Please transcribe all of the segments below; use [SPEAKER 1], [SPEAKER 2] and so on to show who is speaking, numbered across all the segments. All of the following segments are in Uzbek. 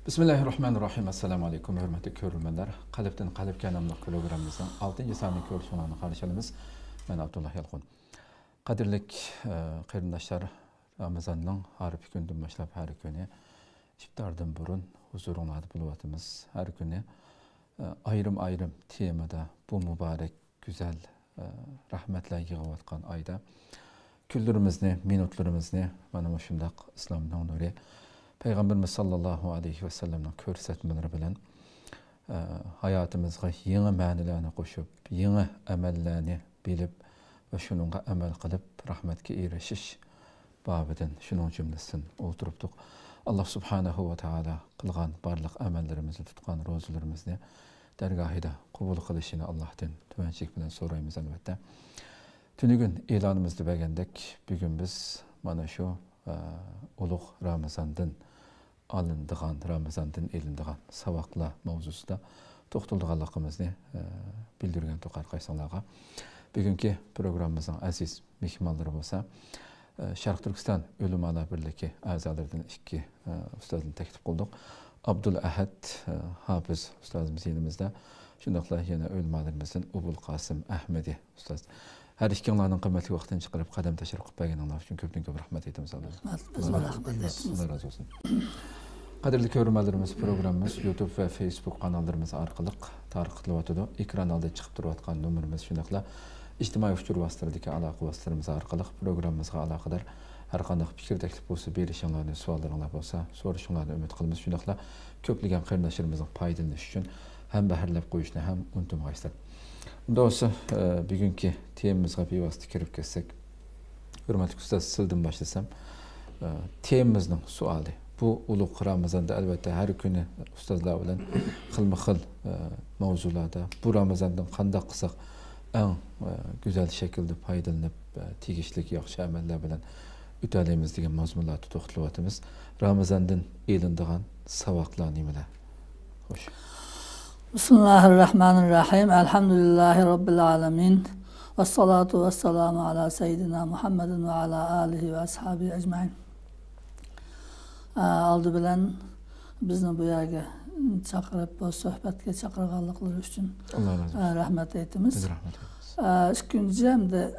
[SPEAKER 1] Bismillahirrahmanirrahim. Assalamu alaikum hürmetli körülmenler. Kalpten kalpke namlı programımızın 6. saniyeli görüşünü karşılamız. Ben Abdullah Yalqun. Kadirlik kıyırdaşlar Ramazan'ın her günden başlayıp her günü iftardan burun huzuruna adı buluvatımız. Her günü ayrım temada bu mübarek güzel rahmetle yığıvatkan ayda küldürümüzni, minutlarımızni bana şundak İslam'dan nuri Peygamberimiz sallallahu aleyhi ve sellem'nin körsetmeleri bilen hayatımızga yeni ma'nilerini koşup, yeni emellerini bilip ve şununla emel kılıp rahmetke erişiş babiden şunun cümlesini oturuptuk. Allah subhanahu ve taala kılgan barlık emellerimizi tutkan rozularımızı dergahida kubul kılışını Allah'tan tüvençlik bilen sorayımız elbette. Tünügün ilanımızda beğendik. Bugün biz mana şu uluq Ramazan'dan alındığan, Ramazan'dan elindiğan savakla mavzusunda toxtulduğanlığımızı bildirgen toqar qaysanlarga. Bugünkü programımızın aziz mehmanları bolsa Şarq Türkistan Ölüm Ala Birligi azalarından iki ustadını teklif qıldık. Abdul Ahad Hafiz ustadımız elimizde. Şundaqla yana Ölüm Alarımızın Ubul Qasım Ahmedi ustad. Her ikisinden kıymetli vaktin çıkarıp kadem teşekkür ettiğinizler için köpten köp rahmet ettiğimiz Allah razı olsun. Kadirli körümelerimiz programımız YouTube ve Facebook kanallarımız arkalık tarıqlı vatıda ekran aldı çıkıp duruyatkan numarımız şundaqla ictimai uçur vasıtlarındaki alaqı vasıtlarımız arkalık programımızga alaqadar her qandaq fikir teklif bolsa berişinglarni suallarыңlar bolsa soruşinglarni ümit qilamiz şundaqla köpligen qarindaşlarımızın paydalanishi üçün hem baharlab qo'yishni ham unutmaysizlar. Doğrusu bugünkü temamızga bevosita kirib ketsek, hurmatli ustad sizdan başlasam, temamızning suali. Bu uluq Ramazan'da elbette her günü ustadlar bilan xilma-xil mavzularda bu Ramazan'dan qandaq qilsak en güzel şekilde paydalanıp tegishli yaxshi amallar bilan o'talaymiz degan mazmunlarni to'xtalyapmiz. Ramazan'dan elindigan savaqlar nimalar? Xo'sh.
[SPEAKER 2] Bismillahirrahmanirrahim. Elhamdülillahi Rabbil alemin. Vessalatu vesselamu ala seyyidina Muhammedin ve ala alihi ve ashabi ecmain. Aldı bilen bizni bu yerge çakırıp bu sohbetke çakırganlıkları için rahmet eytimiz. İkinci hem de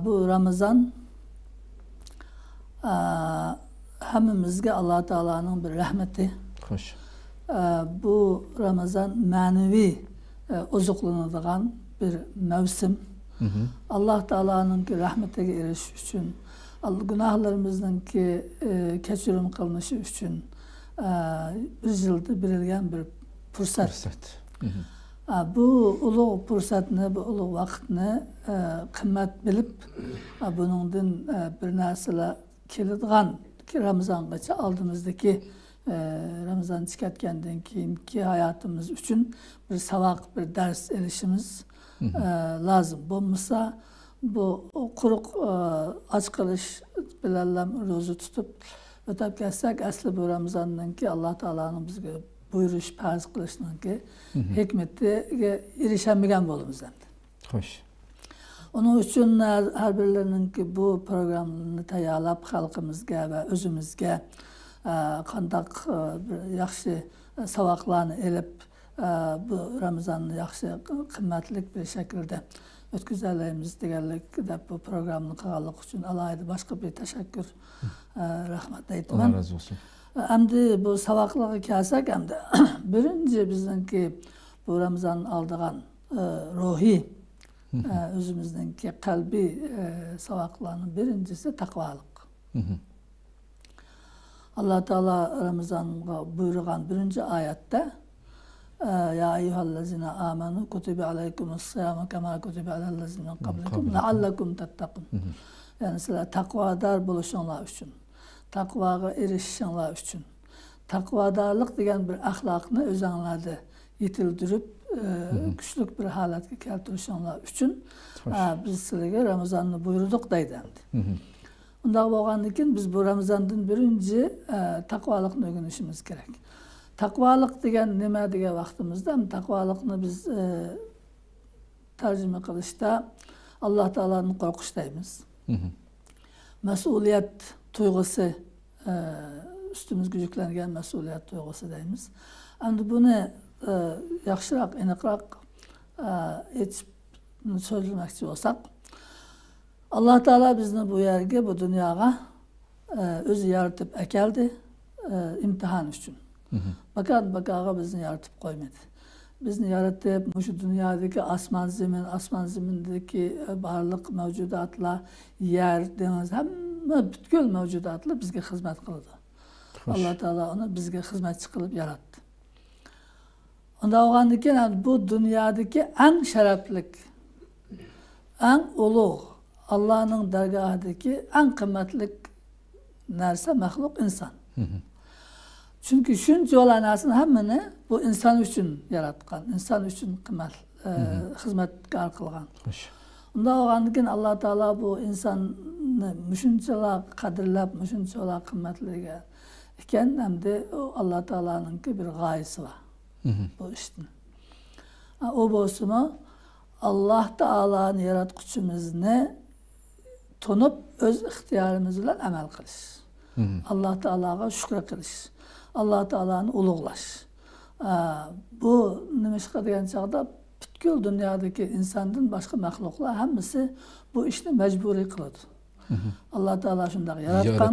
[SPEAKER 2] bu Ramazan hemimizge Allah Teala'nın bir rahmeti.
[SPEAKER 1] Hoş.
[SPEAKER 2] Bu Ramazan manevi ozuqlanadigan bir mevsim. Allah Teala'nın ki rahmetine erişiş için, günahlarımızın ki keçirim kılınışı için bir yılda birilgen bir fırsat. Bu ulu fırsatını, bu ulu vaktini kıymet bilip bunundan bir nesile kilitgan ki Ramazan'gacha aldığımızdaki Ramazan çıkartkendan keyinki hayatımız için bir savak, bir ders erişimiz lazım. Bulmasa bu kuruk aç kalış bilallam rozu tutup ötep kessek asli bu Ramazan'dan ki Allah Teala'nın bizge buyuruş farz kılışının ki hikmeti erişemegen bolumuz hem de.
[SPEAKER 1] Hoş.
[SPEAKER 2] Onun için her birilerinin ki bu programını tayarlap halkımızga ve özümüzge qandaq yaxşı savaqlarını elib bu Ramazan'ı yaxşı qimmatlik bir şekilde ötküzələyimiz deganlik de bu programını qağalıq üçün alaydı başka bir teşekkür rahmet eytmem.
[SPEAKER 1] Allah razı olsun.
[SPEAKER 2] Hem bu savaqlığı kelsek hem de birinci bizimki bu Ramazan'ın aldığan ruhi özümüzdeki kalbi savaqlarının birincisi takvalık. Allah Teala Ramazan'ga buyurgan birinci ayette ya eyyühellezine amenu kutibe aleykumus-siyamu kema kutibe alellezine min qablikum leallekum tettaqun. Yani sizler takvadar buluşanlar üçün, takvaga erişişanlar üçün, takvadarlık degen bir ahlakını özünlerde yetildirip güçlük bir halatga keltirişanlar üçün biz sizlerge Ramazan'ı buyurduk deydi. Unda bolgandan keyin biz bu Ramazan'dan birinci takvalıkni öğrenişimiz gerek. Takvalık degen nima degan vaqtimizda takvalıkni biz tercüme qilishda Allah Teala'nın qo'rqish deymiz. Mas'uliyat tuyg'usi üstümüzge yüklengen mesuliyet duygusu deymiz. Endi bunu yaxşırak, aniqroq aytib so'zlamoqchi bo'lsak, Alloh taolo bizni bu yerga, bu dunyoga o'zi yaratib akeldi imtihon uchun. Fakat bakaga bizni yaratib qo'ymadi. Bizni yaratib, şu dünyadaki asman zemindeki barliq mavjudotlar, yer, deniz, hamma butkul mavjudotlar bizga xizmat qiladi. Alloh taolo uni bizga xizmatchi qilib yaratdi. Unda olgandan keyin bu dunyodagi eng sharaflik, eng ulug', Allohning dargohidagi eng qimmatli narsa maxluq inson. Çünkü shuncha narsani hammani bu inson uchun yaratgan, inson uchun qimmat xizmatkor qilgan. Unda olgandan keyin Alloh taolo bu insonni shunchalar qadrlab, shunchalar qimmatlagan ekan, hamda Alloh taoloning bir g'oyasi bor bu ishning. O bo'lsa-mu Alloh taoloni yaratquchimizni tunib o'z ixtiyorimiz bilan amal qilish. Alloh taologa shukr qilish. Alloh taoloni ulug'lash. Bu nima ish qilgan chog'da butkul dunyodagi insondan boshqa maxluqlar hammasi bu ishni majburiy qiladi. Alloh taolo shunday yaratgan.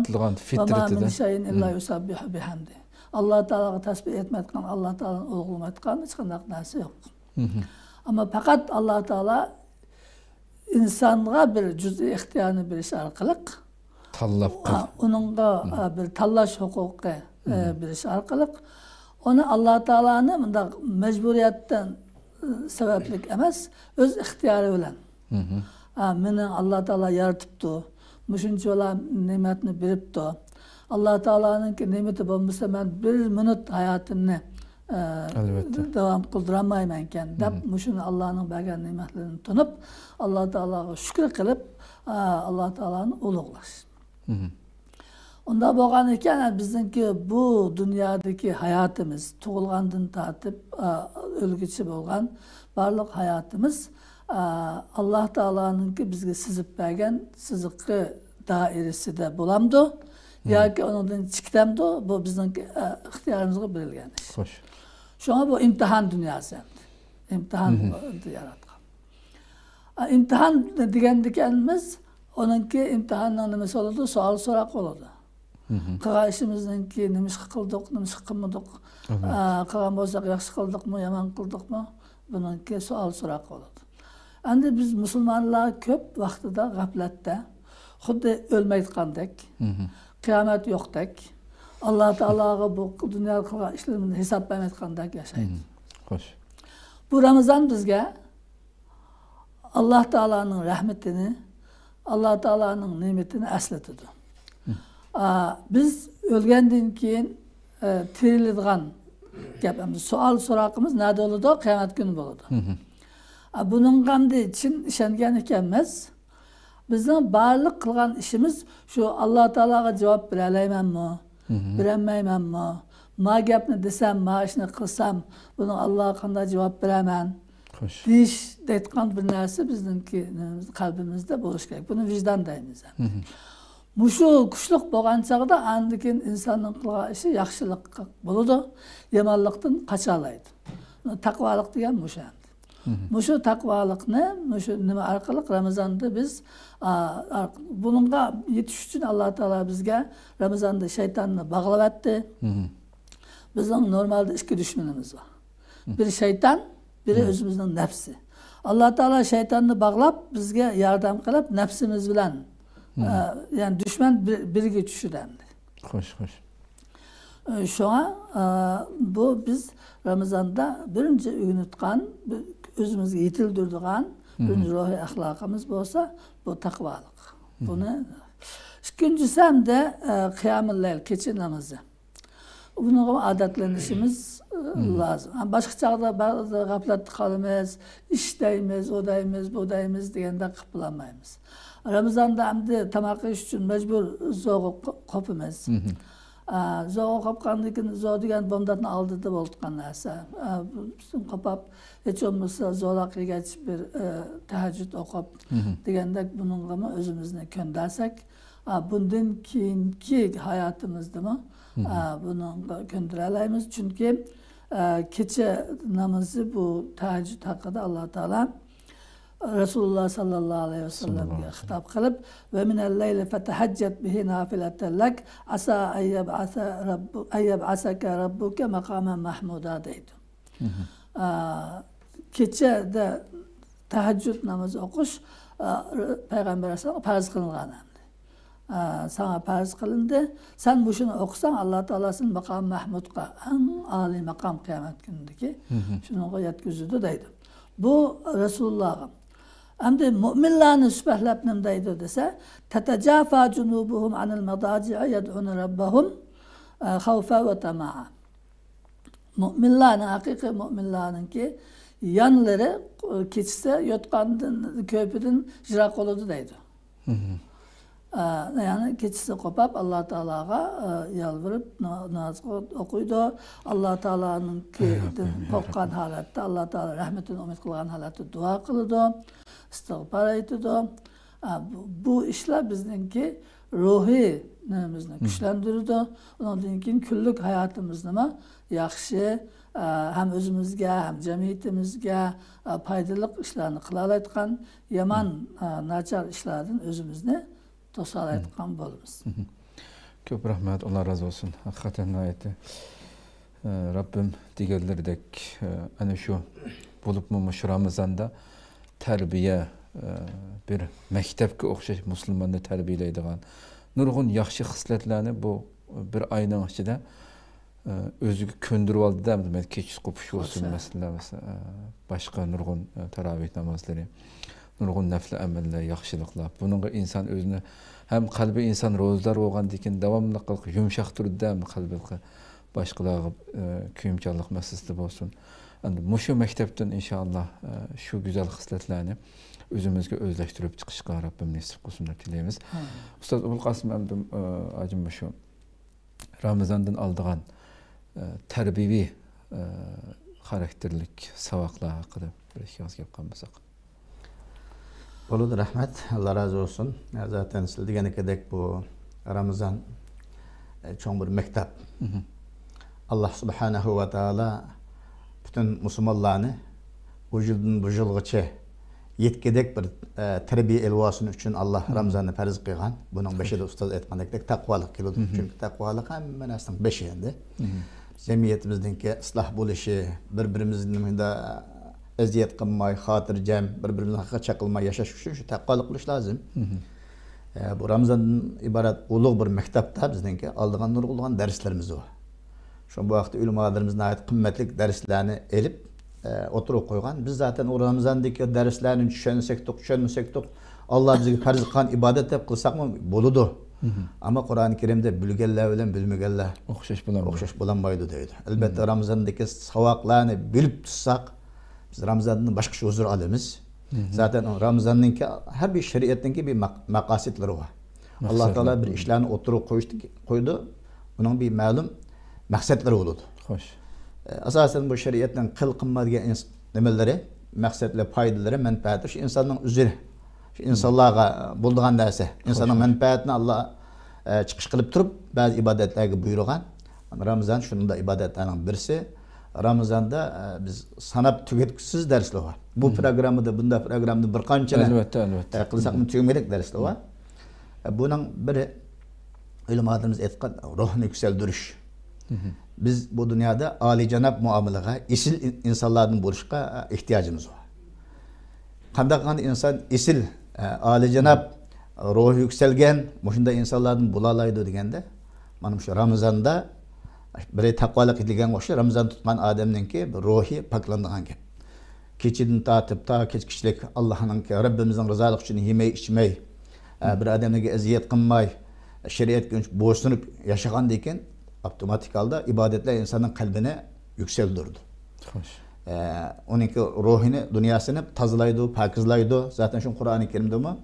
[SPEAKER 2] Alloh taologa tasbih etmayotgan, Alloh taoloni ulug'lamayotgan hech qanday narsa yo'q. Ama faqat Alloh taolo insonga bir juz'iy ixtiyorni berish orqali
[SPEAKER 1] tanlab
[SPEAKER 2] uningga bir tanlash huquqi berish orqali onu Alloh taoloni bunday majburiyatdan sabablik emas, o'z ixtiyori bilan. Meni Alloh taolo yaratibdi, shunchalar ne'matni beribdi. Alloh taoloning ne'mati bo'lmasa men bir minut hayotimni devam qildirolmayman ekan deb shuni Allohning bergan ne'matlarini tunib, Alloh taologa shukr qilib, Alloh taoloni ulug'lash. Unda bo'lgan ekan, bizningki bu dunyodagi hayotimiz, tug'ilgandan tortib o'lguchi bo'lgan barliq hayotimiz Alloh taoloninki bizga sizib bergan siziqi doirasida bo'lamdi yoki undan chiqdamdi, bu bizning ixtiyorimizga berilgan ish. Xo'sh. Shunga bu imtihon dunyosi. İmtihan yaratgan. İmtihan deganimiz onunki imtihanning nimasi bo'ladi? Savol so'roq bo'ladi. Qilgan ishimizningki nima ish qildik, nima ish qilmadik, qilgan bo'lsak yaxshi qildikmi, yomon qildikmi, buningki savol so'roq bo'ladi. Endi biz musulmonlar ko'p vaqtida g'aflatda, xuddi o'lmayotgandek, qiyomat yo'qdek, Alloh taologa bu dunyoda qilgan ishlarimni hisob bermayotgandek yashaydi.
[SPEAKER 1] Xo'sh.
[SPEAKER 2] Bu Ramazon bizga Alloh taoloning rahmatini, Alloh taoloning ne'matini eslatadi. Biz o'lgandan keyin tiriladigan gapimiz, savol so'roqimiz nada bo'ladi? Qiyomat kuni bo'ladi. Buning qanday chin ishongan ekanmiz? Bizning barliq qilgan ishimiz shu Alloh taologa javob bera olmaymanmi? Berolmaymanmi? Ma gapni desam, ma ishni qilsam, buni Alloh qanday javob beraman?
[SPEAKER 1] Xo'sh.
[SPEAKER 2] Deyish deyotgan bir narsa bizningki qalbimizda bo'lishi kerak. Buni vijdon deymiz. Mushu kuchliq bo'lgan chog'da andikin insonning qilgan ishi yaxshilik bo'ladi, yomonlikdan qocha oladi. Taqvolik degan mushu. Mushu taqvolikni mushu nima orqali Ramazonda biz bunga yetish uchun Alloh taolo bizga Ramazonda shaytonni bog'lab atdi. Bizning normalda ikki dushmanimiz bor. Biri shayton, biri o'zimizning nafsi. Alloh taolo shaytonni bog'lab bizga yordam qilib nafsimiz bilan yani dushman biriga tushiradi.
[SPEAKER 1] Xo'sh, xo'sh.
[SPEAKER 2] Şuna bu biz Ramazonda birinchi o'rnatgan, o'zimizga yetildirdigan birinchi ruhiy axloqimiz bo'lsa, bu taqvolik. Buni ikkinchisi hamda qiyomul layl, kecha namozi. Buni odatlanishimiz lozim. Boshqa chog'da ba'zi g'aflatda qolamiz, ishdaymiz, o'daymiz, budaymiz deganda qilib bo'lmaymiz. Ramazonda hamda tamoq yeyish uchun majbur zo'g'ib qopimiz. Zo'g'ib qopgandan keyin zo'g' degan bomdodni oldida bo'lgan narsa. Qopab hech bo'lmasa zo'roq yegach bir tahajjud o'qib deganda buningga o'zimizni ko'ndarsak, bundan keyinki hayatımızda mı bunu köndürelayımız. Çünkü keçe namazı bu teheccüd hakkında Allah Teala Resulullah sallallahu aleyhi ve sellem'e hitap kılıp ve minel leyle fetehaccet bihi nafileten lek asa eyyeb'aseke rabbuke makamen mahmuda deydi. Keçe de teheccüd namazı okuş Peygamber Aleyhisselam farz kılıngan. Sana farz kılındı. Sen bu şunu okusan Allah Teala'sın makam Mahmud'a en âli makam kıyamet günündeki şunu yetkizüdü deydi. Bu Resulullah'ım. Hem de müminlerin sübahlepnim deydi dese tetecafa cunubuhum anil medaci'i yed'unu rabbahum havfe ve tama'a. Müminlerin, hakiki müminlerin ki yanları keçisi yotqandın, köpüdün jirak oludu deydi. Yani keçisi kopap Allah Teala'ga yalvarıp namaz okuydu. Allah Teala'nın kopkan halatda Allah Teala rahmetini umut kılgan halatda dua kılıdı. İstiğfar etdi. Bu işler bizdenki ruhi neyimizni güçlendirdi. Ondan keyin kunluk hayatımızda yaxshi hem özümüzge hem cemiyetimizge faydalı işlerini kılalaytkan yaman nachar işlerden özümüzni tosalaytkan bolumuz.
[SPEAKER 1] Köp rahmet, Allah razı olsun. Hakikaten ayeti. Rabbim digerlerdek ana şu bulup mu Ramazanda terbiye bir mektepke okşaş Müslümanı terbiyeleydigan nurgun yaxşı xisletlerini bu bir ayının içinde özgü köndürüp aldı da mı? Keçiz kopuş olsun mesela başka nurgun taravih namazları, nurgun nafile ameller, yaxşılıklar. Bununla insan özünü hem kalbi insan rozlar olgan dikin devamlı kılık yumuşak durdu da mı kalbi başkaları kuyumçalık meselesi olsun. Yani muşu mektepten inşallah şu güzel xisletlerini özümüzge özleştirip çıkışka Rabbim nasip kılsın dileyimiz. Ustaz Ubul Kasım emdim acım şu Ramazan'dan aldığan terbiyevi karakterlik savaklar hakkında bir iki az yapkan basak.
[SPEAKER 3] Olur rahmet, Allah razı olsun. Zaten siz dedik bu Ramazan çok bir mektep. Allah subhanahu ve taala bütün Müslümanlarını vücudun bu yılgıçı yetkidek bir terbiye elvasının için Allah Ramazan'ı farz kılgan. Bunun beşi de ustaz etmendek takvalık kilodur. Çünkü takvalık hemen aslında beşi endi. Cemiyetimizdeki ıslah buluşu, birbirimizin de eziyet kılmay, hatır cem, birbirimizin hakkı çakılmay, yaşaş için şu takvalık buluş lazım. Bu Ramazan'ın ibaret uluğ bir mektepte bizdeki aldığan nurgulduğun derslerimiz var. Şu bu vakti ulemalarımızın ait kıymetli derslerini elip oturup koygan. Biz zaten o Ramazan'daki derslerini düşünsek Allah bize farz kılan ibadet hep kılsak mı buludu. Ama Kur'an-ı Kerim'de bülgeller bilen bilmegeller okşaş bulanmaydı deydi. Elbette Ramazan'daki savaklarını bilip tutsak biz Ramazan'ın başka şey huzur alımız. Zaten Ramazan'ınki her bir şeriatınki bir makasitleri var. Allah Teala bir işlerini oturup koydu. Bunun bir malum maksatları oldu.
[SPEAKER 1] Hoş.
[SPEAKER 3] Asasen bu şeriatın kıl kılma diye demeleri, maksatlı faydaları, menfaatı şu insanın üzeri. Şu insanlığa bulduğun derse, insanın menfaatini Allah çıkış kılıp durup bazı ibadetlerge buyurgan. Ramazan şunun da ibadetlerinin birisi. Ramazan'da biz sanap tüketkisiz dersler var. Bu programı da bunda programda bir kançana kılsak mı tükemelik dersler var. Bunun biri ulemalarımız etken ruhunu yükseldiriş. Biz bu dünyada âli-cenab muamelege, isil insanlardan buluşka ihtiyacımız var. Kandakan insan isil, âli-cenab ruhu yükselgen, muşunda insanlardan bulalaydı degende, manım şu Ramazan'da bir takvalık edilgen olsa Ramazan tutman adamınki ruhi paklandığın gibi. Keçidin tatıp ta keçkiçilik Allah'ın ki Rabbimizin rızalık için yemeği içmeyi, bir adamınki eziyet kılmayı, şeriat günç boğuşturup yaşayan deyken otomatik halde ibadetler insanın kalbine yükseldirdi. Onunki ruhunu, dünyasını tazılaydı, pakizlaydı. Zaten şu Kur'an-ı Kerim'de mi?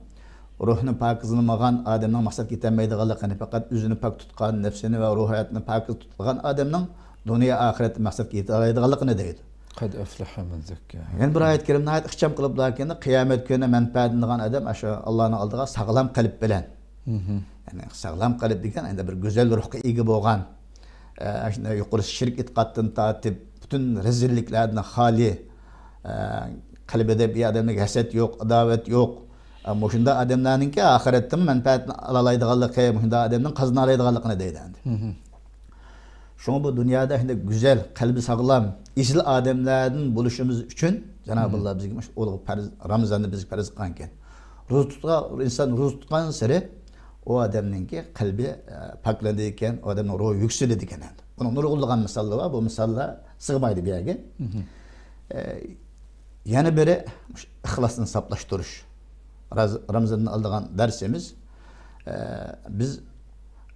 [SPEAKER 3] Ruhunu pakizlamagan adamın maksat gitemeydiği fakat yüzünü pak tutkan, nefsini ve ruh hayatını pakiz tutkan adamın dünya ahiret maksat gitemeydiği deydi.
[SPEAKER 1] Kad aflaha men zekka.
[SPEAKER 3] Yani bir ayet-i kerimde ayet ixcham kılıp lakin kıyamet günü menfaatini adam aşağı Allah'ın aldığı sağlam kalp bilen Yani sağlam kalp degen endi bir güzel ruhga ega bo'lgan, shunday yuqori shirk etqatdan tatib, bütün rezilliklerden hali, kalbide bir adamda haset yok, adavet yok. Ama şunda adamlarınki ahiretten menfaatini alalaydıqanlıqı, şunda adamdan kazanalaydıqanlıqını deydi. Şunu bu dünyada şimdi güzel, kalbi sağlam, isil adamlardan buluşumuz için Cenab-ı Allah bizge Ramazan'da bizge farz kılganken. İnsan roz tutkan seri o adamınki kalbi paklanırken, o adamın ruhu yükselirken. Bunun nurgulluğun misalları var, bu misallar sığmaydı bir yerge. Yani biri ihlasını saplaştırış. Ramazan'ın aldığan dersimiz biz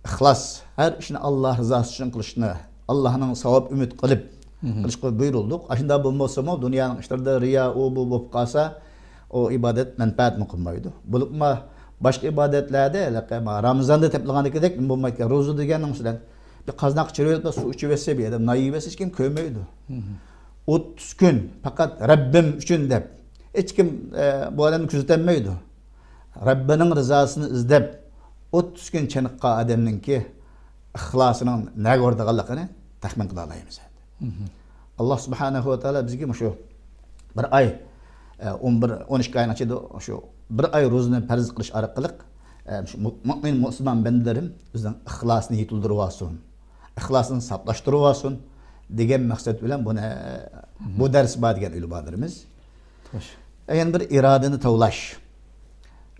[SPEAKER 3] ihlas, her işini Allah rızası için kılışını, Allah'ın savab ümit kılıp kılışını buyurulduk. Aşında bulmasa mı dünyanın işlerde riya, o bu kalsa o ibadet menfaat mı kılmaydı. Bulupma başka ibadetlerde Ramazan'da tepkileğine gidek mi bulmayken rozu degenin mesela bir kaznak çürüyüp su içivese bir adam naivesi hiç kim köymeydi. 30 gün fakat Rabbim için de hiç kim bu adamı küzütenmeydi. Rabbinin rızasını izlep 30 gün çanıqqa adamınki ihlasının ne gördüğünü tahmin kılalayımız. Allah subhanahu wa ta'ala bizge şu bir ay 11-12 ayın açıda şu bir ay rozunu farz kılış arqılık mümin Müslüman bendilerim bizden ihlasını yetildirip olsun. İhlasını saplaştırıp olsun degen maksat bilen bu ders var degan ulubalarımız. Yani bir iradeni tavlaş.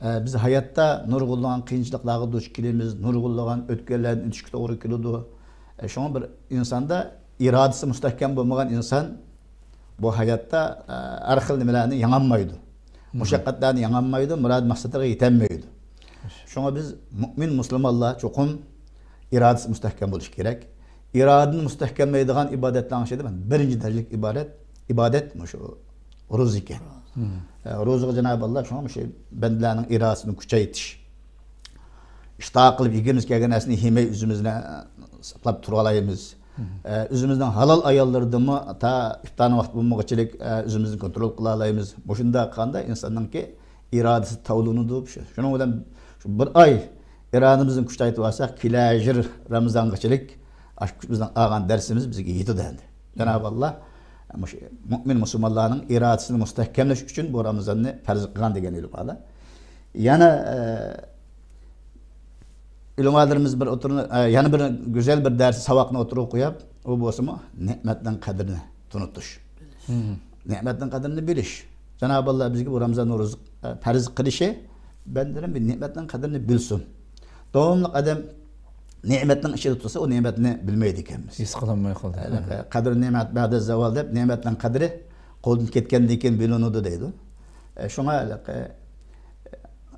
[SPEAKER 3] Biz hayatta nurgulluğun kıyınçılıkları duş kelimiz, nurgulluğun ötkenlerin ütüşkü doğru kelidi. Şuna bir insanda iradesi müstahkem olmayan insan bu hayatta her xil nimelerni yanılmaydı. Muşakkatlarni yanılmaydı, murad maksatlara yetenmeydi. Şuna biz mümin Müslümanlar çokum iradesi müstahkem oluş gerek. İradını müstahkemleydiğin ibadetlerin şeyde ben birinci derecelik ibadet mi şu roz iken. Rozu Cenab-ı Allah şu an şey bendilerinin iradesini küçeytiş. İştah kılıp yiyiniz kelgen esini yemeği üzümüzüne saklap turalayımız. Üzümüzden halal ayarlardı mı ta iftarın vakti bulmakçılık üzümüzün kontrol kılalayımız. Boşunda kanda insanın ki iradesi tavluğunu doğup şey. Şunun olan bir ay irademizin küçeytip varsak kilajır Ramazan kaçılık bizden ağan dersimiz bizge yeti dendi. Cenab-ı Allah mümin Müslümanların iradesini müstahkemleş için bu Ramazan'ı farz kılgan degen ilmada. Yani ilmalarımız bir oturun yani bir güzel bir dersi savakına oturup koyup o bozumu nimetten kadrini tunutuş. Nimetten kadrini biliş. Cenab-ı Allah bizge bu Ramazan oruç farz kılışı ben derim bir nimetten kadrini bilsin. Doğumluk adam nimetten içeri tutsa o nimetini bilmeydi kendimiz.
[SPEAKER 1] His kılanmay kaldı.
[SPEAKER 3] Kadir nimet ba'da zaval deb nimetden kadri qo'ldan ketgandan keyin bilinadi deydi. Şuna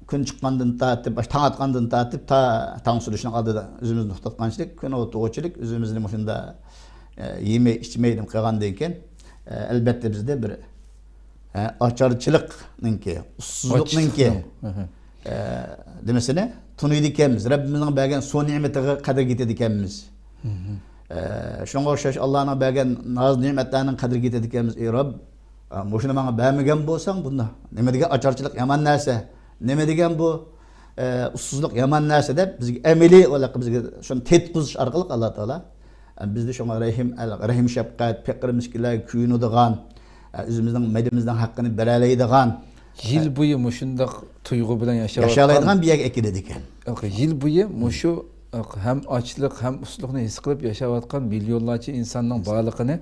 [SPEAKER 3] kun chiqqandan tatib, tong atqandan tatib ta tong surishning oldida o'zimizni to'xtatganchilik, kun o'tug'uchilik, o'zimizni shunda yemay ichmaydim qilgandan keyin albatta bizda bir ocharchilikninki, ussizlikninki demasini tunuydi ekanmiz. Rabbimizning bergan son ne'matiga qadr yetadi ekanmiz. Shunga o'xshash Allohning bergan noz ne'matlarining qadriga yetadi ekanmiz. Ey Robb, shuni menga bermagan bo'lsang, bunda nima degan ocharchilik yomon narsa, nima degan bu ussizlik yomon narsa deb bizga amaliy olaqa bizga shuni tetqizish orqali Alloh taolo bizni shunga rahim shafqat, faqir miskinlarga kuyunadigan, o'zimizning madimizning haqqini beralaydigan
[SPEAKER 1] Yıl boyu muşundaq tuyğu bilen
[SPEAKER 3] yaşayalaydigan bir yerga ekiladi ekan.
[SPEAKER 1] Yıl boyu muşu hem açlık hem usluqni his qilib yaşayotgan milyonlarca insanның barligini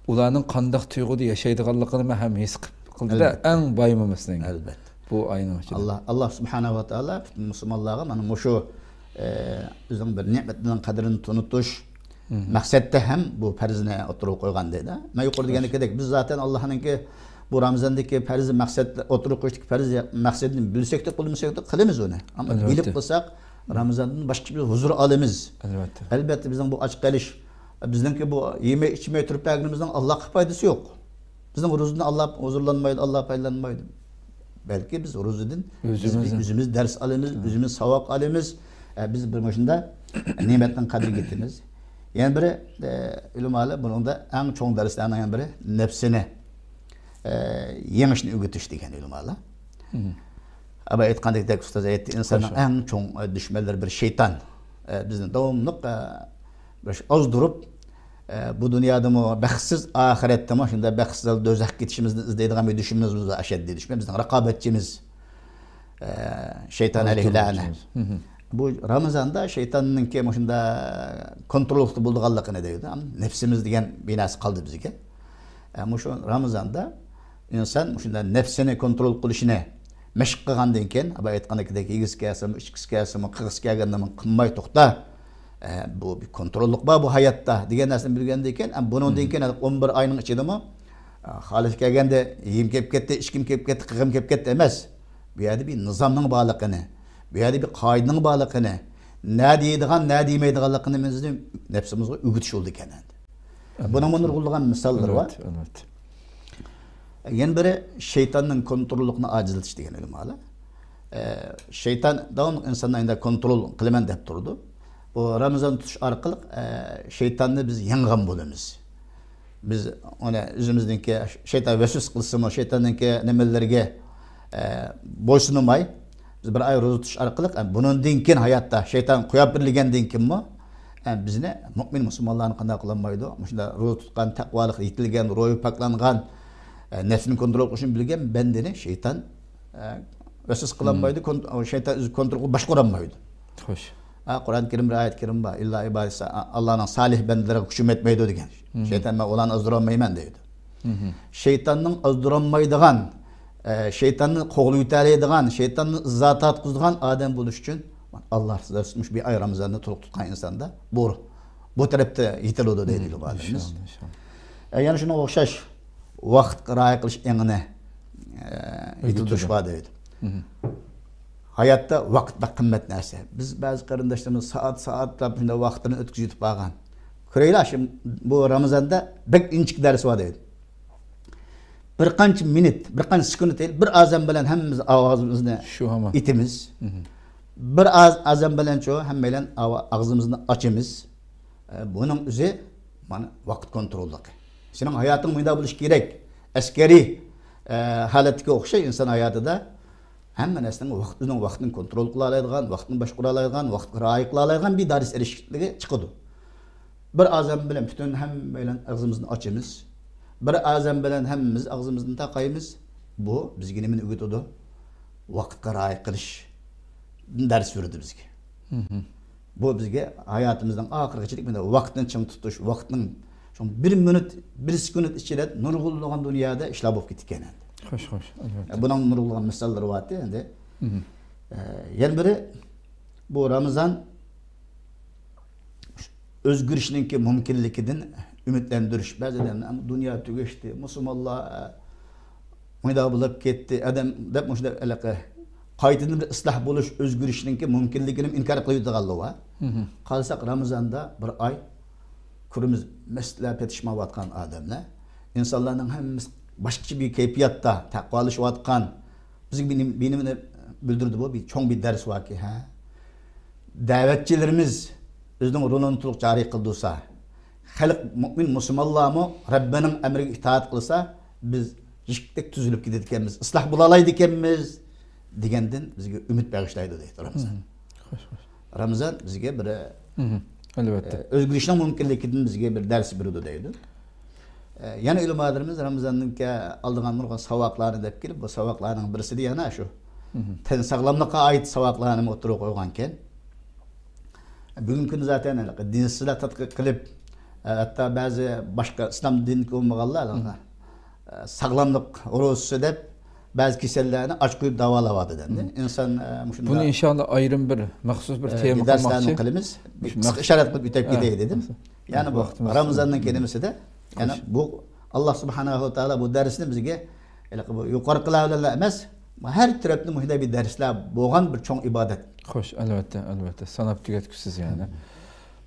[SPEAKER 1] ularning qandaq tuyg'uda yashaydiganligini ham his qildi-da eng boyimimizning.
[SPEAKER 3] Albatta.
[SPEAKER 1] Bu ayni uchun.
[SPEAKER 3] Allah subhanahu va taolo musulmonlarga mana mushu o'zining bir ne'matning qadrini tunutish maqsadda ham bu farzni o'tirib qo'ygan deydi. Men yuqori deganidek biz zaten Allohninki bu Ramazan'daki farz maksat oturup koştuk farz maksadını bilsek de bilmesek de kılımız onu. Ama bilip kılsak Ramazan'ın başka bir huzur alımız. Elbette bizim bu açık geliş, bizdenki bu yeme içmeye oturup belgimizden Allah faydası yok. Bizim orucundan Allah huzurlanmaydı, Allah faydalanmaydı. Belki biz orucundan özümüz ders alımız, özümüz savak alımız. Biz bir başında nimetten kadir getiriniz. Yani biri ilmalı bunun da en çok derslerinden biri nefsini yemişini öğütüş degan ilmalar. Ama aytgandek ustaz aytdı, insanın en çoğun düşmanları bir şeytan. Bizden davamlıq bir azdurup bu dünyada mı baxtsiz, ahirette mi şunda baxtsiz dozaq ketişimizni izleydigan bir düşünmemiz aşeddi düşman. Bizden raqabatçimiz şeytan aleyhilâne. Bu Ramazanda şeytanın ki şunda kontrollukta bulduğanlıqını deydi. Nefsimiz degan binası kaldı bizge. Ama şu Ramazanda insan şunda nefsini kontrol qilishini meşq qilgandan keyin aba aytgandek yigizga kelsin, ichkisi kelsin, qirg'isi kelganda qilmay to'xta. Bu bir kontrolluk var bu hayatta degan narsani bilgandan keyin bundan keyin 11 oyning ichidami xolis kelganda yeyim kelib ketdi, ichkim kelib ketdi, qirg'im kelib ketdi emas. Bu yerda bir nizomning borligini, bu yerda bir qoidaning borligini, ne deydigan, ne demaydiganligini bizni nefsimizga o'gitish bo'ldi ekan. Bunun nurg'ulgan misollar var. Yana biri şeytanın kontrollukni acizletiş degan ilm ala. Şeytan davamlı insanlarında kontrol qilaman deb turdi. Bu Ramazan tutuş orqali şeytanni biz yeng'an bo'lamiz. Biz ona o'zimizniki şeytan vasvas qilsa, şeytanniki nimalarga bo'ysunmay biz bir oy ro'za tutish orqali bundan keyin hayotda şeytan qo'yib berilgandan keyinmi bizni mu'min musulmonlarni qanday qilolmaydi? Shunda ro'za tutgan, taqvolik yetilgan, ro'yi poklangan, nefsini kontrol qilishni bilgan bendini şeytan vasvas qilolmaydi, şeytan o'zi kontrol qilib boshqarolmaydi. Xo'sh. Qur'on Karimda ayet kerim var. İlla ibadetse Allah'ın salih bendelere hüküm etmeydi degan. Şeytan ben olan azdıramayman deydi. Şeytanın azdıramaydigan, şeytanın qo'g'li yutaradigan, şeytanın izzati atqizdigan odam bo'lish uchun Allah sizlar tutmuş bir ay Ramazan'da to'liq tutgan insonda bu tarafda yetiladi deydi ibadetimiz. Yani shunga o'xshash vaqt rioya qilish engini yetiltirish bor deydi. Hayatta vaqt da qimmat narsa. Biz bazı qarindoshlarimiz soatlab shunda vaqtini o'tkazib yutib qolgan. Ko'raylar, bu Ramazonda bek inchik dars bor deydi. Bir qancha minut, bir qancha sekund deydi, bir azam bilan hammamiz ovozimizni itimiz. Bir azam bilan shu hammalar og'zimizni ochamiz. Buning o'zi mana vaqt kontrolligi. Sening hayoting bunda bo'lishi kerak. Askariy holatga o'xshash inson hayotida hamma narsaning vaqtini kontrol qila oladigan, vaqtni boshqara oladigan, vaqtga rioya qila oladigan bir dars erishishligiga chiqadi. Bir azam bilan butun hamma bilan og'zimizni ochamiz. Bir azam bilan hammamiz og'zimizni taqaymiz. Bu bizga nimani o'rgatadi? Vaqtga rioya qilish dars berdi bizga. Bu bizga hayotimizning oxirigacha mana vaqtni ching tutish, vaqtning shu 1 minut, 1 sekund ichida nurg'ulg'an dunyoda ishlar bo'lib ketgan. Xo'sh, albatta. Bunun nurg'ulg'an misollari bor endi. Yana biri bu Ramazan o'zgarishninki mumkinligidan ümitlendirish. Ba'zilar dunyo tugashdi, musulmonlar mayda bo'lib ketdi, adam deb shunda alaqa qaytadan bir isloh bo'lish, o'zgarishninki mumkinligini inkor qiladiganlar bor. Qolsak Ramazonda bir oy kurimiz mesleğe petişmayotgan adamlar, insanların hemmimiz başka bir keyfiyatta takvalışıyotgan, bizim benimle bildirdi bu bir çok bir ders var ki davetçilerimiz özünün rolunu to'liq jariy qildiysa, xalq mu'min musulmonlarmi Rabbinin emriga itoat qilsa, biz jikdek tuzilib ketadiganmiz, isloh bo'la oladi ekanmiz degandan bizga umid bag'ishlaydi deydi Ramazon. Ramazon bizga bir albatta o'zgarishning mumkinligidan bizga bir dars beradi deydi. Yana ilmlarimiz Ramazonninki aldigan nurg'un savaqlarni deb kelib, bu savaqlarning birisi de yana shu. Ten sog'lomlikqa oid savaqlarni o'tirib qo'ygan ekan. Bugungi kunda zaten dinsizlar tadqiq qilib, hatto ba'zi boshqa islom diniga bo'lmaganlar sog'lomlik urushi deb ba'zi kasallarni och qo'yib davolayapti dedi. İnson shunda
[SPEAKER 1] buni inshaalloh ayrim bir maxsus bir tema
[SPEAKER 3] qilmoqchi qilamiz. Ishorat qilib o'tib ketay dedim. Ya'ni bu Ramazonning kelimasida, ya'ni bu Alloh subhanahu va taolo bu darsni bizga yuqori qilaverlar emas, her tarafda muhida bir darslar bo'lgan bir cho'ng ibodat. Xo'sh, albatta sanab tugatgusiz yani.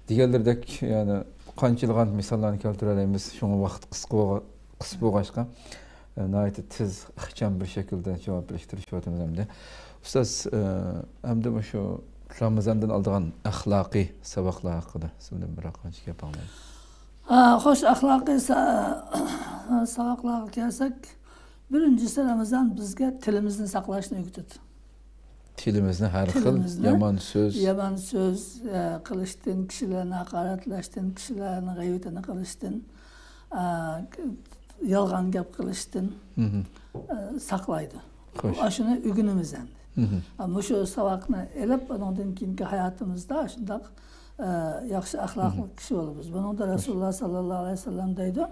[SPEAKER 3] Diğerlerdek yani qanchilgan misollarni keltiramiz. Shunga vaqt qisqa bo'lg'achqa nayet tez ixcham bir şekilde cevap birleştirişiyotimiz hamda. Ustaz, hamda şu Ramazandan aldığan ahlaki sabaqlar haqida sizden bir qancha gap olmaydi.
[SPEAKER 2] Xo'sh, axloqiy sabaqlarga kelsak, birinchisi Ramazon bizga tilimizni saqlashni o'rgatadi.
[SPEAKER 1] Tilimizni her xil
[SPEAKER 2] Tilimizni
[SPEAKER 1] yaman
[SPEAKER 2] söz kılıştın, kişilerini hakaretleştin, kişilerini gıybetini kılıştın, yalgan gap kılıştın, saklaydı.
[SPEAKER 1] Hoş.
[SPEAKER 2] Aşını ügünümüzden. Ama şu savakını elip, ondan keyinki hayatımızda aşındak yaxşı ahlaklı kişi oluruz. Bunun da Resulullah sallallahu aleyhi ve sellem deydi.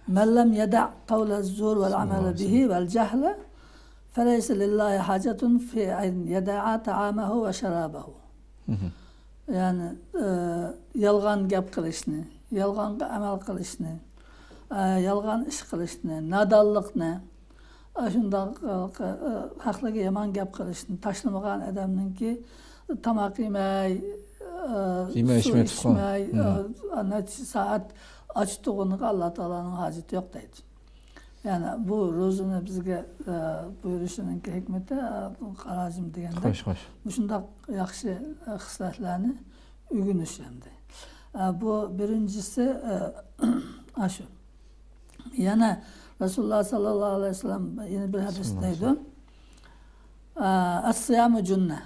[SPEAKER 2] Men lem yeda' kavle zur vel amele bihi vel cehle feleyse lillahi hacetun fi en yeda'a ta'amehu ve şerabehu. Yani yalgan gap kılışını, yalgan amel kılışını, yalgan iş kılışını, nadallıkını, aşında haklıga yaman gap kılışını taşlamagan adamın ki tamak yemey, su içmey, neçe saat açtığını Allah Teala'nın haceti yok deydi. Yani bu rozunu bizge buyuruşunun ki hikmeti Karazim degende. Bu şundak yaxşı xisletlerini ügünüşlendi. Bu birincisi aşı. Yani Resulullah sallallahu aleyhi ve sellem yeni bir hadisteydi. Es-siyamu cünne.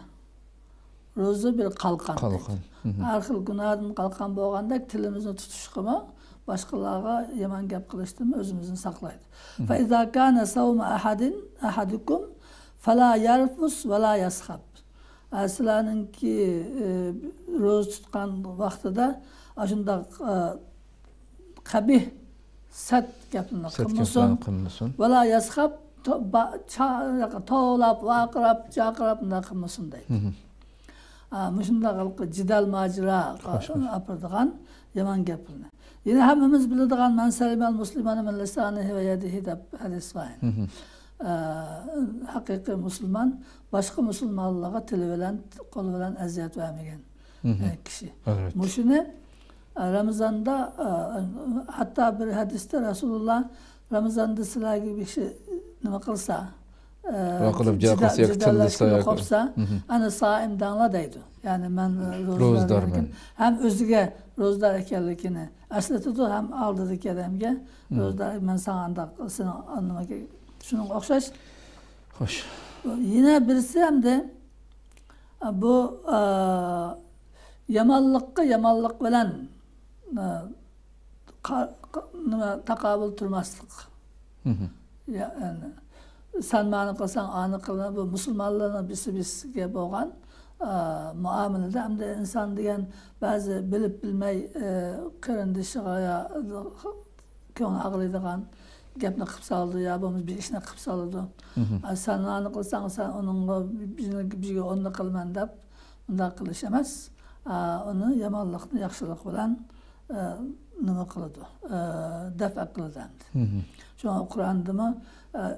[SPEAKER 2] Rozu bir kalkan deydi. Her xil günahdan kalkan boğanda tilimizni tutuşqımı başkalarına yaman gap kılıştığımı özümüzün saklaydı. فَاِذَا كَانَ سَوْمَ اَحَدِكُمْ فَلَا يَرْفُسْ وَلَا يَسْخَبْ. Sizlerin ki roz tutkan vaxtıda aşında kabih sat gapını kılmasın. وَلَا يَسْخَبْ toğlap, vaqırap, caqırap kılmasın deydi. Müşunda cidal macera apırdıgan yaman gapını. Yine hemimiz bildiğin men selimel muslimane men lisanihi ve yedihi de hadis var. Hakiki Müslüman başka Müslümanlığa tili bilen, kolu bilen eziyet vermeyen kişi.
[SPEAKER 1] Evet.
[SPEAKER 2] Müşünü Ramazan'da hatta bir hadiste Resulullah Ramazan'da silah gibi bir şey ne kılsa cidallaşkını kopsa hani saim danla deydi. Yani ben rozdar hem özüge rozdar ekerlikini aslında hem aldırdık adamga rozdar ben sana da seni anlamak şunun okşaş.
[SPEAKER 1] Hoş.
[SPEAKER 2] Yine birisi hem de bu yamallık bilen takabül turmaslık. Yani sen mani kılsan anı kılın bu Müslümanlığına bizge boğan muamelede hem de insan diyen bazı bilip bilmey kırındışıya köyün ağlaydıgan gapni qilib saldı ya bu bir ishni qilib saldı. Sen mani kılsan sen onun bizge onu kılman deb unda qilish emas. Onu yamanlıkni yaxshilik bilan nima qiladi? Dafa qiladi. Şu Kur'an'da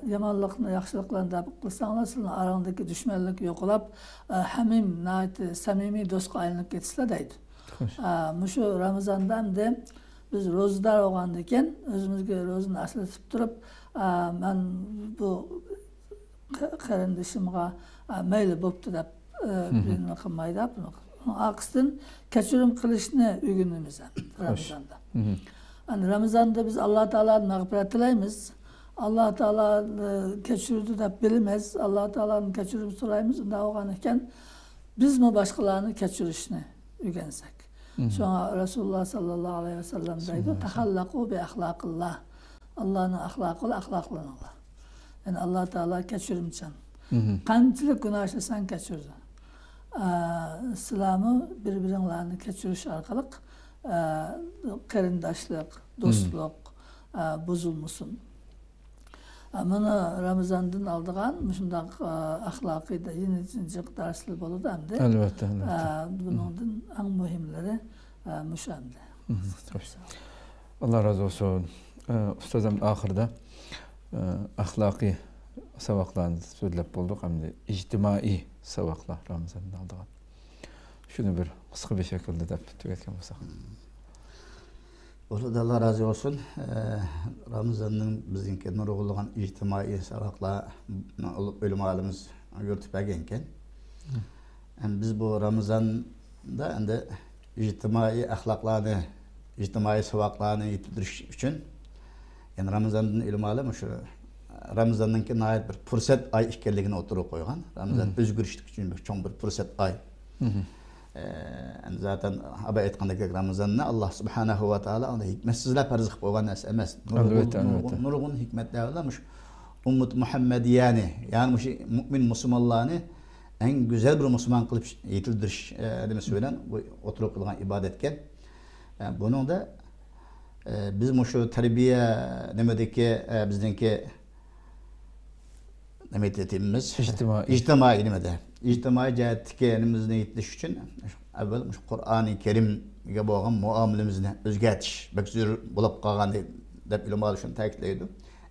[SPEAKER 2] yamanlıkni yaxshiliklarni deb qilsanglar sizning arangdagi düşmanlik yo'qolab hamim samimiy do'stga aylanib ketisizlar deydi. Şu Ramazan'dan de biz rozdar olgandan keyin o'zimizga rozini aslatib turib men bu qarindishimga mayli bo'pti deb nima qilmaydi. Aksdan kechirim qilishni o'rganamiz Ramazonda. Yani Ramazan'da biz Allah Teala'nın mağfiret tilaymiz. Allah Teala keçirdi de bilmez. Allah Teala'nın keçirip sorayımız. Onda oğanıken biz mi başkalarını keçirişini öğrensek. Sonra Resulullah sallallahu aleyhi ve sellem deydi. Tahallaku bi ahlakillah. Allah'ın ahlakı ahlaklı Allah. Yani Allah Teala keçirimçen. Kançılık günah işlesen keçirdi. İslam'ı birbirlerini keçiriş arkalık qarindoshlik, do'stlik buzulmasin. Mana Ramazondan oldigan shunday axloqiy yenichi darslar bo'ladi hamda.
[SPEAKER 1] Albatta.
[SPEAKER 2] Bundan eng muhimlari mushu hamda.
[SPEAKER 1] Allah razı olsun. Ustozim ahirda axloqiy savaqlarni so'zlab bo'ldik hamda ijtimoiy savaqlar Ramazondan oldigan. Shuni bir qisqa bir shaklda deb tugatgan bo'lsak.
[SPEAKER 3] Orada Allah razı olsun. Ramazan'ın bizimki nurgulluğun ictimai savakla olup ölüm halimiz yürütüp egenken. Yani biz bu Ramazan'da yani ictimai ahlaklarını, ictimai savaklarını yitiriş için yani Ramazan'ın ölüm halimi şu Ramazan'daki nihayet bir fırsat ay işgalliğini oturup koygan. Ramazan özgürlük için çok bir fırsat ay. Zaten haber etkandaki Ramazan'da Allah Subhanahu ve Taala onu hikmetsizler perzih koygan narsa emas. Nurgun hikmetlermiş. Ummet Muhammediyani yani mümin Müslümanlarını en güzel bir Müslüman kılıp yetildiriş demek söylen bu oturup kılgan ibadetken. Bunun da biz şu terbiye nemedeki bizdeki nemetimiz ictimai nemede ictimai cihetki elimizde yetiliş için evvel Kur'an-ı Kerim'e bağlı muamelemizni özgərtiş bekzür bulup kalgan dep ilim alışını ta'kidleydi.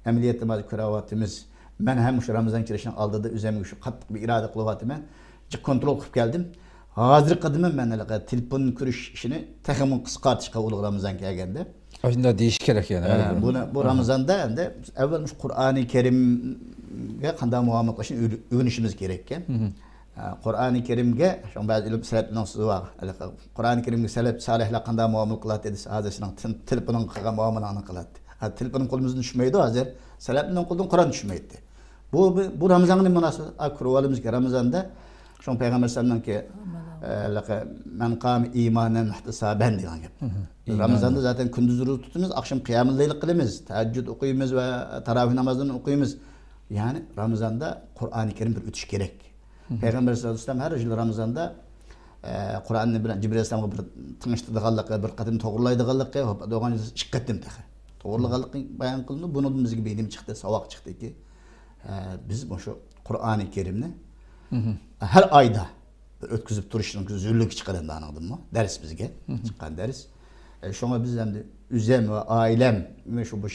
[SPEAKER 3] Emniyetimiz, kravatımız ben hem şu Ramazan kirişini aldı da üzerime şu katlık bir irade kılıvatı ben kontrol kılıp geldim. Hazır kadımım ben telefon kürüş işini tekimin kıskartışka ulu Ramazan gelgende.
[SPEAKER 1] Aslında değiş gerek yani.
[SPEAKER 3] Bu Ramazan'da evvel Kur'an-ı Kerim'e kanda muhammedlaşın öğrenişimiz gerekken. Kur'an-ı Kerim'e şu bazı ilim seleflerinin sözü var. Kur'an-ı Kerim'e selef salihler kanda muamele kılat dedi. Hazırçının telefonun kıga muameleni kılat. Telefonun kolumuzun düşmeydi hazır. Seleflerinin kolunun Kur'an düşmeydi. Bu Ramazan'ın münasebeti akruvalımız ki Ramazan'da şu Peygamber sallallahu aleyhi ve sellem men kâme imanen ihtisaben diyen gibi. Ramazan'da zaten gündüzleri tutumuz, akşam kıyam-ı leyl kılımız, teheccüd okuyumuz ve taravih namazını okuyumuz. Yani Ramazan'da Kur'an-ı Kerim bir ötüş gerek. Peygamber sallallahu aleyhi ve sellem her yıl Ramazan'da Kur'an'ı bilen Cibril Aleyhisselam'a bir tanıştırdıqallıqı, bir qatim toğırlaydıqallıqı, doğan şıkkattim texe. Toğırlıqallıqı bayan kılındı, bunun bizge beynim çıktı, savak çıktı ki biz bu şu Kur'an-ı Kerim'ni her ayda ötküzüp duruşunun züllük çıkarında anladın mı? Ders bizge çıkan ders. Şuna biz hem de üzem ve ailem ve şu bu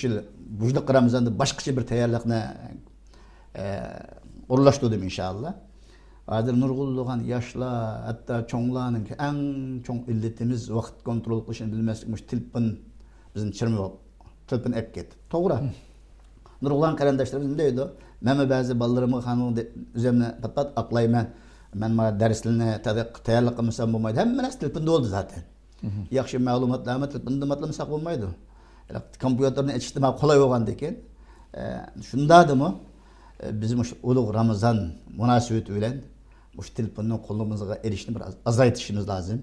[SPEAKER 3] Ramazan'da başkaça bir tayarlıqna uğurlaştırdım inşallah. Hazır nurgulluğun yaşla hatta çoğlarının en çok illetimiz vakit kontrol kılışını bilmezlikmiş tilpin bizim çırmı tilpin eket. Doğru. Nurgulluğun karandaşlarımız neydi? Ben bazı ballarımı hanımın üzerine pat aklayman. Ben derslerine tayarlık kılmışsam bulmaydı. Hemen tilpinde oldu zaten. Yaxşı malumatlarımı tilpinde matlamışsak bulmaydı. Kompüterine eriştirmek kolay olgan deken. Şundadı mı? Bizim ulug Ramazan münasebeti bilen bu tilpinin kolumuza erişini biraz azaytışımız lazım.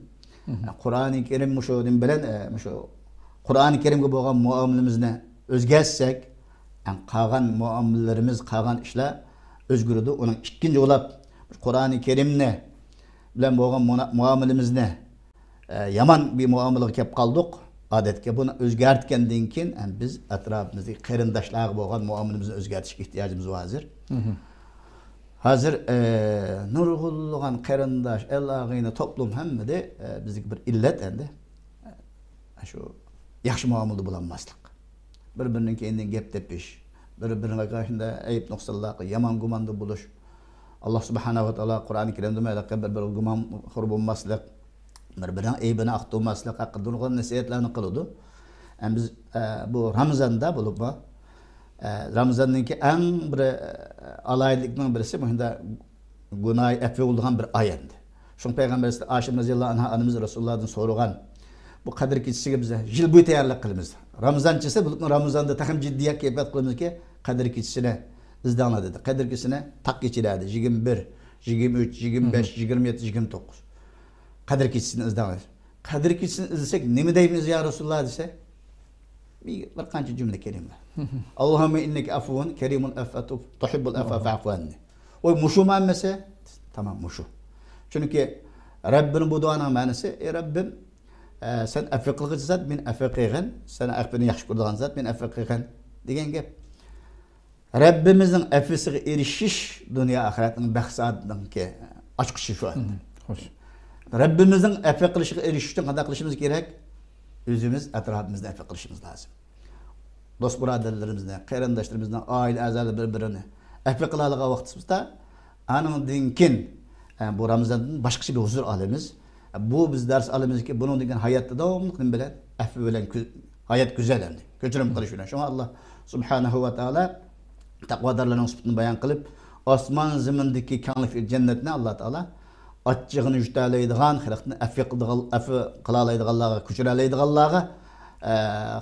[SPEAKER 3] Kur'an-ı Kerim şu bilen Kur'an-ı Kerim'e bo'lgan muamelemizni o'zgartsak, qolgan muomalarimiz, qolgan ishlar o'zgaradi. Uning ikkinchi yo'lab Kur'an-ı Kerim'ne bilen bo'lgan muamelemizni yaman bir muamelaga kelib qoldik. Adetke bunu özgərtkendan keyin biz atrofimizdagi qarindoshlarga bo'lgan muomalamizni o'zgartirishga ehtiyojimiz var hazır. Hazır nurgulluğun qarindosh, el-ag'ini toplum hammada bizdagi bir illat endi. Shu yaxshi muomalada bo'lanmaslik. Bir-birining kendidan gap tepish, bir-biriga qarshida ayb nuqsonlarga yomon gumanda bo'lish. Alloh subhanahu va taolo Qur'oni Karimda bir gumon qurbolmaslik, birbirining aybini aqtolmaslik haqida nurg'un nasihatlarni qiladi. Biz bu Ramazonda bo'lib Ramazondagi eng bir alaylikning birisi bunda gunoh afvi bo'lgan bir oy endi. Shun Payg'ambar Ashim roziyallohu anhu anamiz Rasulullohdan so'ragan bu qadr kechisiga biz yil bo'yi tayyorlik qilamiz. Ramazon chisa bo'lib Ramazonda taxim jiddiyat kayfiyat qilamizki qadr kechisini izdana dedi. Qadr kechisini taq kechiradi 21, 23, 25, 27, 29. Qadr kechisini izlaymiz. Qadr kechisini izlasak nima deymiz ya Rasululloh desa? Bir qancha jumla kelima. Allohumma innaka afvun karimun afatu tuhibbul afwa fa'fu anni. O mushu ma'nasi tamam mushu. Chunki Rabbim bu duoning ma'nosi Rabbim sen afvi qilg'ich zot men afvi qilgan, sen afvini yaxshi ko'radigan zot men afvi qilgan degan gap. Rabbimizning afvisiga erishish dunyo oxiratning baxsatning ochqichi shu. Xo'sh. Rabbimizning afvi qilishiga erishish uchun qanday qilishimiz kerak? Özümüz etrafımızda afvi qilishimiz lazım. Dost birodarlarimizdan, qarindoshlarimizni, oila a'zolari bir-birini afvi qiladigan vaqtimizda aningdan keyin bu Ramazondan boshqacha bir huzur olamiz. Bu biz ders alamizki bunun degan hayotda davomli nima bilan afvi bilan hayot go'zal endi. Kechirim qilish bilan. Shunga Alloh subhanahu va taolo taqvodorlarning sifatini bayon qilib, osmon zimindagi kenglik jannatni Alloh taolo açığını yüzdelaydigan, xalqni afvi qila oladiganlarga, ko'chira oladiganlarga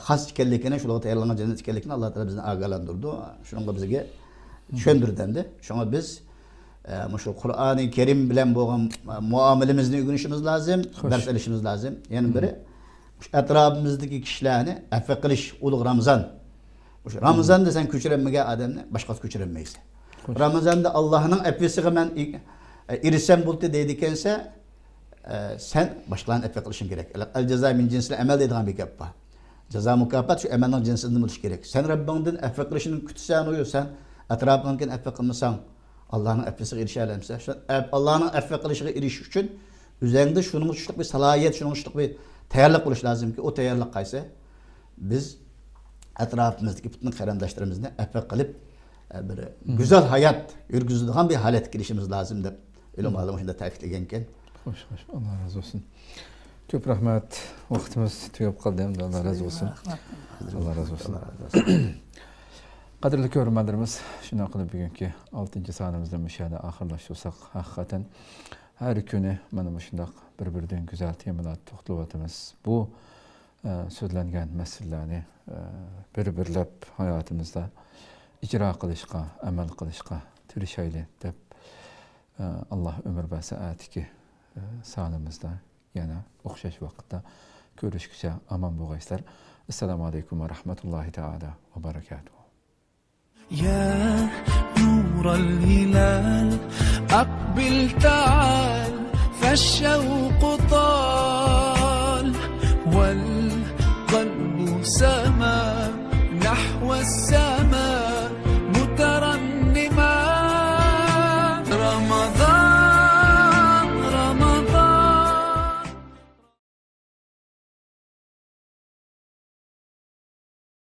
[SPEAKER 3] xas ekanligini, shularga tayyorlangan jannat ekanligini Alloh taolo bizni ogohlantirdi. Shunga bizga tushundirdi. Shunga biz shu Qur'oni Karim bilan bo'lgan muomalamizni o'rganishimiz lozim, dars olishimiz lozim. Yana biri atrofimizdagi kishilarni afv qilish ulug' Ramazon. O'sha Ramazonda sen ko'chirmagan odamni boshqasi ko'chirmaysan. Ramazonda Allohning afvisiga men erishsam bo'ldi deydi ekansa, sen boshqalarni afv qilishing kerak. Al jazo min jinsil amal deydigan bir gap bor. Jazo mukofot shu amalning jinsidan bo'lishi kerak. Sen Rabbingdan afv qilishini kutsan, sen atrofingdan afv qilmasang, Allohning afvisiga erisha olamsan. Allohning afv qilishiga erishish uchun o'zingda shuning uchun bir salohiyat, shuning uchun bir tayyorlik bo'lish lozimki, o tayyorlik qaysi? Biz atrofimizdagi bütün qarindoshlarimizni afv qilib bir güzel hayat yurgizadigan bir holatga kelishimiz lozim deb ilm olim shunda ta'kidlagan ekan.
[SPEAKER 1] Xo'sh, Alloh razı olsun. Ko'p rahmat. Vaqtimiz tugab qoldi endi. Alloh razı olsun. Alloh razı olsun. Qadrli ko'ruvchilarimiz, shunday qilib bugungi 6-sonimizda mushada oxirlashtirsak, haqiqatan har kuni mana shunday bir-biridan go'zal temalar to'xtalyapmiz. Bu so'zlangan masalalarni bir-birlab hayotimizda icra qilishga, amal qilishga tirishaylik deb Alloh umr va saatiki sonimizda yana o'xshash vaqtda ko'rishguncha omon bo'lgaysizlar. Assalomu alaykum va rahmatullohi taala va barakatuh.
[SPEAKER 4] يا نور الهلال أقبل تعال فالشوق